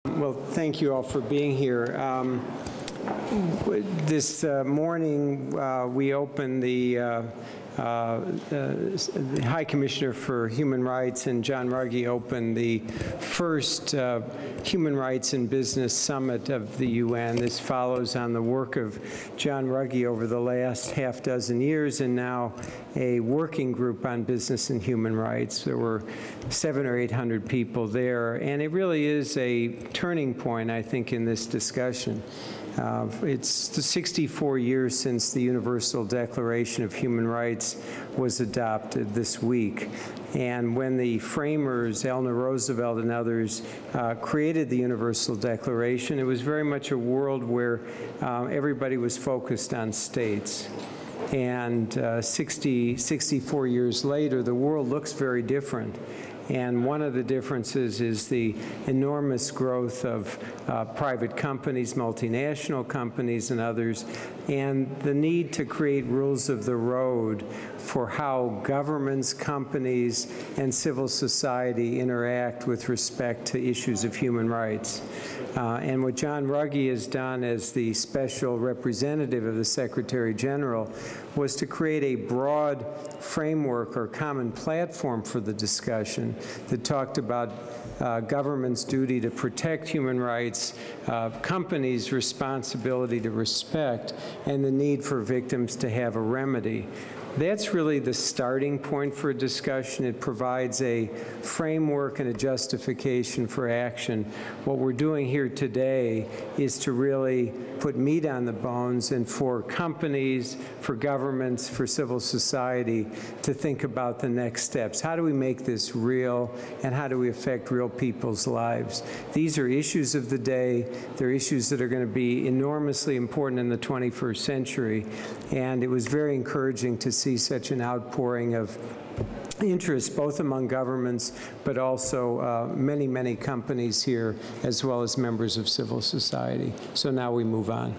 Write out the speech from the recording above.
Well, thank you all for being here. This morning, we opened the High Commissioner for Human Rights and John Ruggie opened the first Human Rights and Business Summit of the UN. This follows on the work of John Ruggie over the last half dozen years, and now a working group on business and human rights. There were 700 or 800 people there, and it really is a turning point, I think, in this discussion. It's 64 years since the Universal Declaration of Human Rights was adopted this week. And when the framers, Eleanor Roosevelt and others, created the Universal Declaration, it was very much a world where everybody was focused on states. And 64 years later, the world looks very different. And one of the differences is the enormous growth of private companies, multinational companies and others, and the need to create rules of the road for how governments, companies, and civil society interact with respect to issues of human rights. And what John Ruggie has done as the special representative of the Secretary General was to create a broad framework or common platform for the discussion that talked about government's duty to protect human rights, companies' responsibility to respect, and the need for victims to have a remedy. That's really the starting point for a discussion. It provides a framework and a justification for action. What we're doing here today is to really put meat on the bones and for companies, for governments, for civil society to think about the next steps. How do we make this real, and how do we affect real people's lives? These are issues of the day. They're issues that are going to be enormously important in the 21st century, and it was very encouraging to see such an outpouring of interest both among governments but also many, many companies here as well as members of civil society. So now we move on.